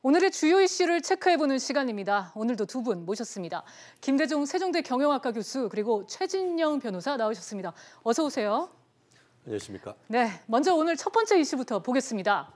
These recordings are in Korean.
오늘의 주요 이슈를 체크해보는 시간입니다. 오늘도 두 분 모셨습니다. 김대중 세종대 경영학과 교수 그리고 최진영 변호사 나오셨습니다. 어서 오세요. 안녕하십니까. 네, 먼저 오늘 첫 번째 이슈부터 보겠습니다.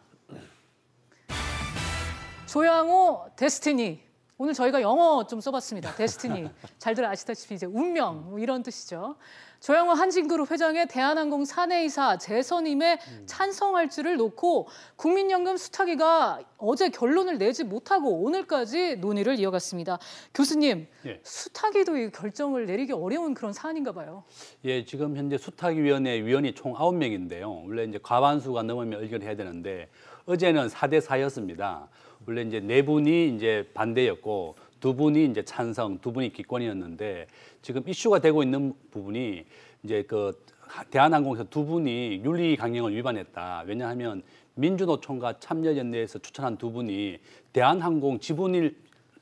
조양호 데스티니. 오늘 저희가 영어 좀 써봤습니다. 데스티니. 잘들 아시다시피 이제 운명 뭐 이런 뜻이죠. 조양호 한진그룹 회장의 대한항공 사내이사 재선임에 찬성할 줄을 놓고 국민연금 수탁위가 어제 결론을 내지 못하고 오늘까지 논의를 이어갔습니다. 교수님, 예. 수탁위도 이 결정을 내리기 어려운 그런 사안인가 봐요. 예, 지금 현재 수탁위원회 위원이 총 9명인데요. 원래 이제 과반수가 넘으면 의결해야 되는데 어제는 4대 4였습니다. 원래 이제 4분이 이제 반대였고 2분이 이제 찬성, 2분이 기권이었는데 지금 이슈가 되고 있는 부분이 이제 그 대한항공에서 2분이 윤리 강령을 위반했다. 왜냐하면 민주노총과 참여연대에서 추천한 2분이 대한항공 지분을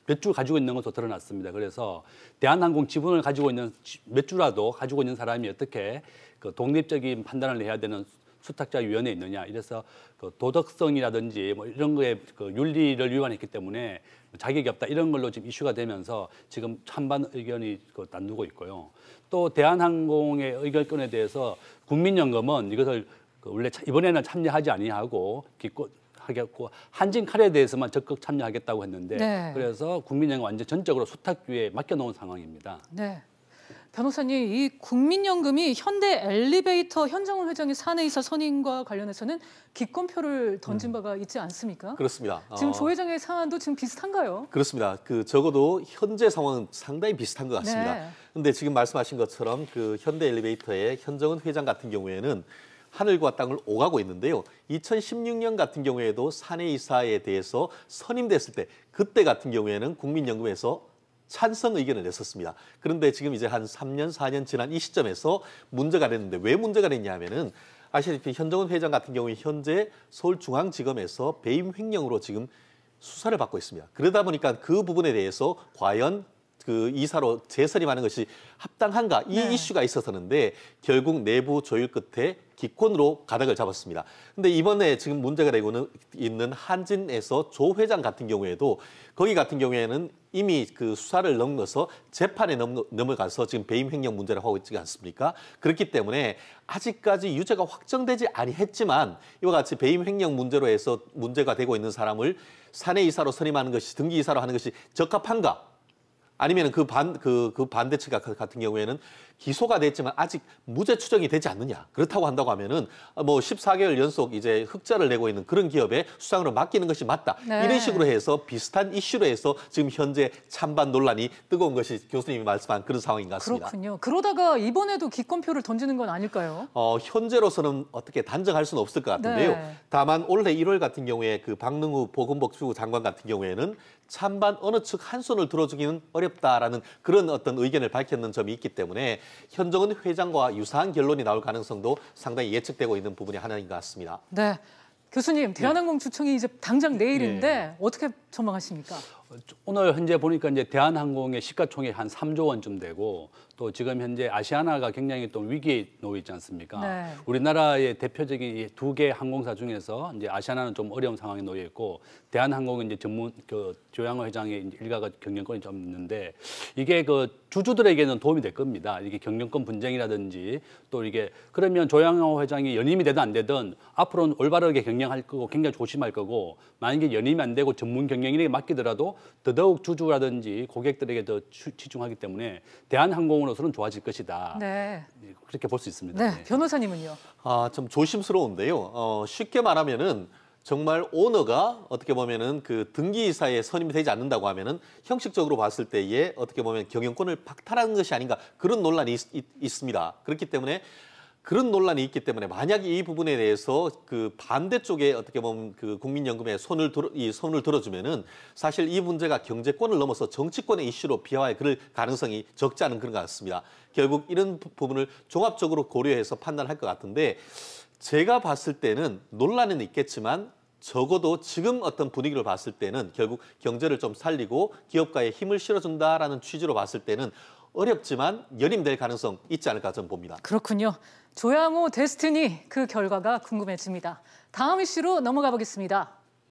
몇 주 가지고 있는 것으로 드러났습니다. 그래서 대한항공 지분을 가지고 있는 몇 주라도 가지고 있는 사람이 어떻게 그 독립적인 판단을 해야 되는 수탁자위원회에 있느냐. 이래서 그 도덕성이라든지 뭐 이런 거에 그 윤리를 위반했기 때문에 자격이 없다. 이런 걸로 지금 이슈가 되면서 지금 찬반 의견이 그 나누고 있고요. 또 대한항공의 의결권에 대해서 국민연금은 이것을 원래 이번에는 참여하지 아니하고 기권하겠고 한진칼에 대해서만 적극 참여하겠다고 했는데 네. 그래서 국민연금 완전 전적으로 수탁위에 맡겨놓은 상황입니다. 네. 변호사님, 이 국민연금이 현대 엘리베이터 현정훈 회장의 사내이사 선임과 관련해서는 기권표를 던진 바가 있지 않습니까? 그렇습니다. 지금 조 회장의 상황도 지금 비슷한가요? 그렇습니다. 적어도 현재 상황은 상당히 비슷한 것 같습니다. 그런데 지금 말씀하신 것처럼 그 현대 엘리베이터의 현정훈 회장 같은 경우에는 하늘과 땅을 오가고 있는데요. 2016년 같은 경우에도 사내이사에 대해서 선임됐을 때 그때 같은 경우에는 국민연금에서 찬성 의견을 냈었습니다. 그런데 지금 이제 한 3년, 4년 지난 이 시점에서 문제가 됐는데 왜 문제가 됐냐 하면은 아시다시피 현정훈 회장 같은 경우에 현재 서울중앙지검에서 배임 횡령으로 지금 수사를 받고 있습니다. 그러다 보니까 그 부분에 대해서 과연 그 이사로 재선임하는 것이 합당한가 이 이슈가 있었었는데 결국 내부 조율 끝에 기권으로 가닥을 잡았습니다. 근데 이번에 지금 문제가 되고 있는 한진에서 조 회장 같은 경우에도 거기 같은 경우에는 이미 그 수사를 넘어서 재판에 넘어가서 지금 배임 횡령 문제를 하고 있지 않습니까? 그렇기 때문에 아직까지 유죄가 확정되지 아니했지만 이와 같이 배임 횡령 문제로 해서 문제가 되고 있는 사람을 사내이사로 선임하는 것이 등기이사로 하는 것이 적합한가? 아니면 그 반대 측 같은 경우에는 기소가 됐지만 아직 무죄 추정이 되지 않느냐. 그렇다고 한다고 하면은 뭐 14개월 연속 이제 흑자를 내고 있는 그런 기업에 수상으로 맡기는 것이 맞다. 네. 이런 식으로 해서 비슷한 이슈로 해서 지금 현재 찬반 논란이 뜨거운 것이 교수님이 말씀한 그런 상황인 것 같습니다. 그렇군요. 그러다가 이번에도 기권표를 던지는 건 아닐까요? 현재로서는 어떻게 단정할 수는 없을 것 같은데요. 네. 다만 올해 1월 같은 경우에 그 박능우 보건복지부 장관 같은 경우에는 찬반 어느 측 한 손을 들어주기는 어렵다라는 그런 어떤 의견을 밝혔는 점이 있기 때문에 현정훈 회장과 유사한 결론이 나올 가능성도 상당히 예측되고 있는 부분이 하나인 것 같습니다. 네, 교수님 대한항공 주총이 이제 당장 내일인데 어떻게 전망하십니까? 오늘 현재 보니까 이제 대한항공의 시가총액 한 3조 원쯤 되고 또 지금 현재 아시아나가 굉장히 또 위기에 놓여 있지 않습니까? 네. 우리나라의 대표적인 2개 항공사 중에서 이제 아시아나는 좀 어려운 상황에 놓여 있고 대한항공은 이제 전문 조양호 회장의 일가가 경영권이 좀 있는데 이게 그 주주들에게는 도움이 될 겁니다. 이게 경영권 분쟁이라든지 또 이게 그러면 조양호 회장이 연임이 되든 안 되든 앞으로는 올바르게 경영할 거고 굉장히 조심할 거고 만약에 연임이 안 되고 전문 경영인에게 맡기더라도 더더욱 주주라든지 고객들에게 더 치중하기 때문에 대한항공으로서는 좋아질 것이다. 네. 그렇게 볼 수 있습니다. 네. 변호사님은요? 좀 조심스러운데요. 쉽게 말하면은 정말 오너가 어떻게 보면은 그 등기이사에 선임이 되지 않는다고 하면은 형식적으로 봤을 때에 어떻게 보면 경영권을 박탈하는 것이 아닌가 그런 논란이 있습니다. 그렇기 때문에 그런 논란이 있기 때문에 만약 이 부분에 대해서 그 반대쪽에 어떻게 보면 그 국민연금에 손을 들어주면은 사실 이 문제가 경제권을 넘어서 정치권의 이슈로 비화해 그럴 가능성이 적지 않은 그런 것 같습니다. 결국 이런 부분을 종합적으로 고려해서 판단할 것 같은데 제가 봤을 때는 논란은 있겠지만 적어도 지금 어떤 분위기를 봤을 때는 결국 경제를 좀 살리고 기업가에 힘을 실어준다라는 취지로 봤을 때는 어렵지만 연임될 가능성 있지 않을까 저는 봅니다. 그렇군요. 조양호 데스티니 그 결과가 궁금해집니다. 다음 이슈로 넘어가 보겠습니다.